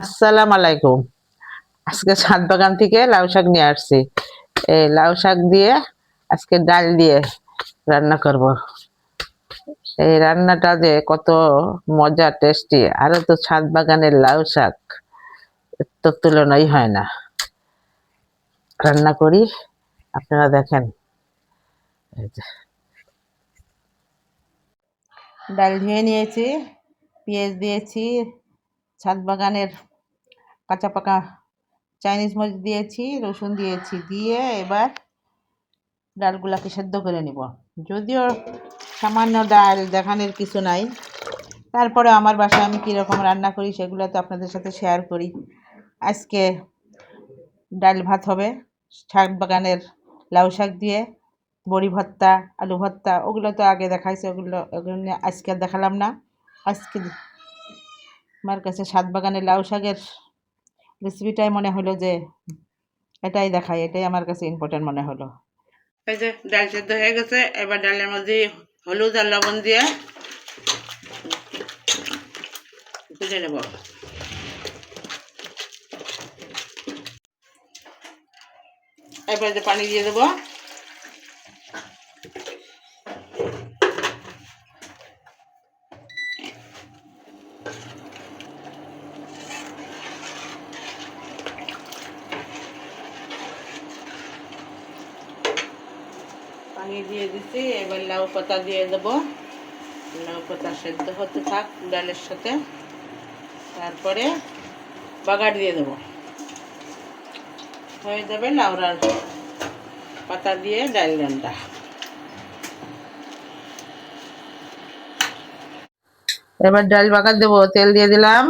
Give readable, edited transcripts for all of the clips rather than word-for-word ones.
আসসালাম আলাইকুম। আজকে ছাদ বাগান থেকে লাউ শাক নিয়ে আসছি। এই লাউ শাক দিয়ে আজকে ডাল দিয়ে রান্না করব। এই রান্নাটা যে কত মজা, টেস্টি, আরো তো ছাদ বাগানের লাউ শাক তো তুলনাই হয় না। রান্না করি, আপনারা দেখেন। এই যে ডাল ধুয়ে নিয়েছি, পেঁয়াজ দিয়েছি, ছাদ বাগানের কাঁচা পাকা চাইনিজ মরিচ দিয়েছি, রসুন দিয়েছি, দিয়ে এবার ডালগুলাকে সেদ্ধ করে নিব। যদিও সামান্য ডাল দেখানোর কিছু নাই, তারপরে আমার বাসায় আমি কীরকম রান্না করি সেগুলো তো আপনাদের সাথে শেয়ার করি। আজকে ডাল ভাত হবে শাক বাগানের লাউ শাক দিয়ে, বড়ি ভর্তা, আলু ভর্তা, ওগুলো তো আগে দেখাইছে, ওগুলো নিয়ে আজকে আর দেখালাম না। আজকে আমার কাছে ছাদ বাগানের লাউ শাকের রেসিপিটাই মনে হলো যে এটাই দেখাই, এটাই আমার কাছে ইম্পর্টেন্ট মনে হলো। এই যে ডাল সেদ্ধ হয়ে গেছে, এবার ডালের মধ্যে হলুদ আর লবণ দিয়ে ভেজে নেব। এবার যে পানি দিয়ে দেবো। পানি দিয়ে দিচ্ছি, এবার লাউ পাতা দিয়ে দেবো। লাউ পাতা সেদ্ধ হতে থাক ডালের সাথে, তারপরে বাগার দিয়ে দেবো। হয়ে যাবে লাউড়ার পাতা দিয়ে ডাল রান্না। এবার ডাল বাগার দেবো, তেল দিয়ে দিলাম।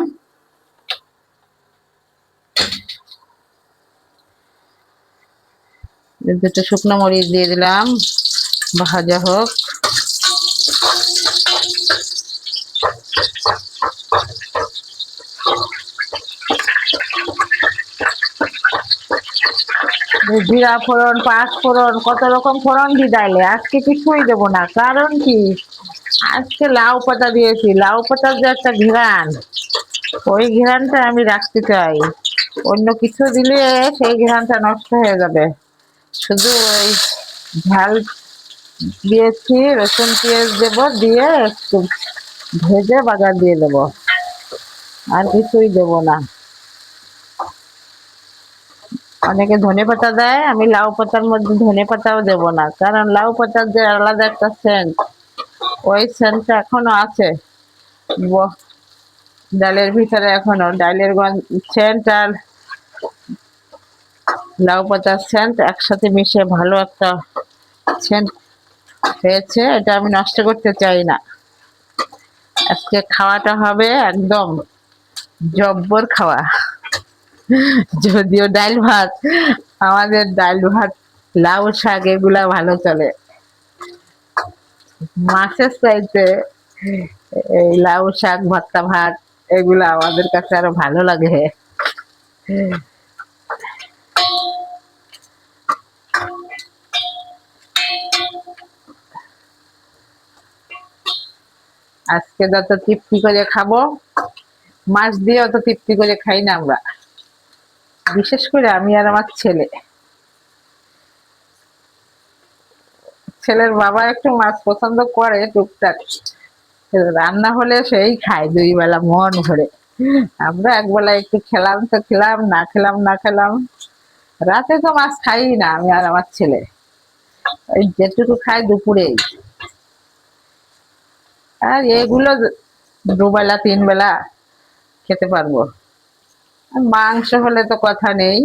দুটো শুকনো মরিচ দিয়ে দিলাম, ভাজা হোক। জিরা ফোড়ন, পাঁচ ফোড়ন, কত রকম ফোড়ন দি ডাইলে। আজকে কিছুই দেবো না, কারণ কি আজকে লাউ পাতা দিয়েছি। লাউ পাতার যে একটা ঘ্রাণ, ওই ঘ্রাণটা আমি রাখতে চাই। অন্য কিছু দিলে সেই ঘ্রাণটা নষ্ট হয়ে যাবে। শুধু ওই ঝাল দিয়েছি, রসুন পেঁয়াজ দেবো, দিয়ে একটু ভেজে বাগার দিয়ে দেবো, আর কিছুই দেবো না। অনেকে ধনে পাতা দেয়, আমি লাউ পাতার মধ্যে ধনে পাতাও দেবো না, কারণ লাউ পাতার যে আলাদা একটা সেন্ট, ওই সেন্টটা এখনো আছে ডালের ভিতরে। এখনো ডালের সেন্ট আর লাউ পাতার সেন্ট একসাথে মিশে ভালো একটা সেন্ট হয়েছে, এটা আমি নষ্ট করতে চাই না। আজকে খাওয়াটা হবে একদম জব্বর খাওয়া। যদিও ডাল ভাত, আমাদের ডাল ভাত লাউ শাক এগুলা ভালো চলে। মাছের চাইতে এই লাউ শাক ভর্তা ভাত এগুলা আমাদের কাছে আরো ভালো লাগে। আজকে যত তৃপ্তি করে খাবো, মাছ দিয়ে অত তৃপ্তি করে খাই না আমরা, বিশেষ করে আমি আর আমার ছেলে। ছেলের বাবা একটু মাছ পছন্দ করে টুকটাক, রান্না হলে সেই খায় দুই বেলা মন ভরে। আমরা একবেলা একটু খেলাম তো খেলাম, না খেলাম না খেলাম। রাতে তো মাছ খাই না আমি আর আমার ছেলে, ওই যেটুকু খাই দুপুরেই। আর এগুলো দুবেলা তিন বেলা খেতে পারবো। আর মাংস হলে তো কথা নেই,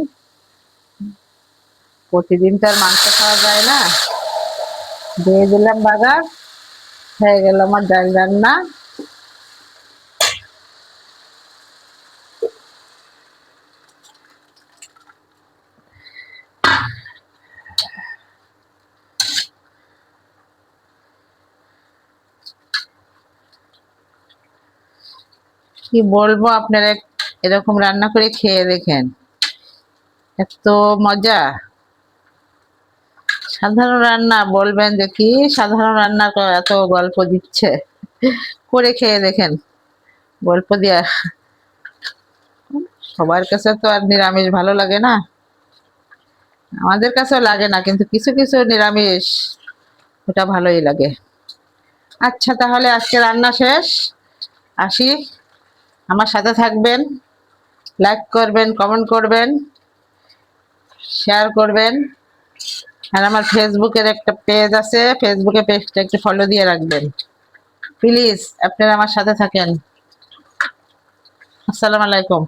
প্রতিদিন তো আর মাংস খাওয়া যায় না। দিয়ে দিলাম বাগার, হয়ে গেল আমার ডাল রান্না। কি বলবো, আপনারা এরকম রান্না করে খেয়ে দেখেন, এত মজা। সাধারণ রান্না বলবেন যে কি সাধারণ রান্না এত গল্প দিচ্ছে, করে খেয়ে দেখেন, গল্প দিয়া সবার কাছে তো আর নিরামিষ ভালো লাগে না, আমাদের কাছেও লাগে না, কিন্তু কিছু কিছু নিরামিষ ওটা ভালোই লাগে। আচ্ছা, তাহলে আজকে রান্না শেষ, আসি। আমার সাথে থাকবেন, লাইক করবেন, কমেন্ট করবেন, শেয়ার করবেন। আর আমার ফেসবুকের একটা পেজ আছে, ফেসবুকে পেজটা একটু ফলো দিয়ে রাখবেন প্লিজ। আপনারা আমার সাথে থাকেন। আসসালামু আলাইকুম।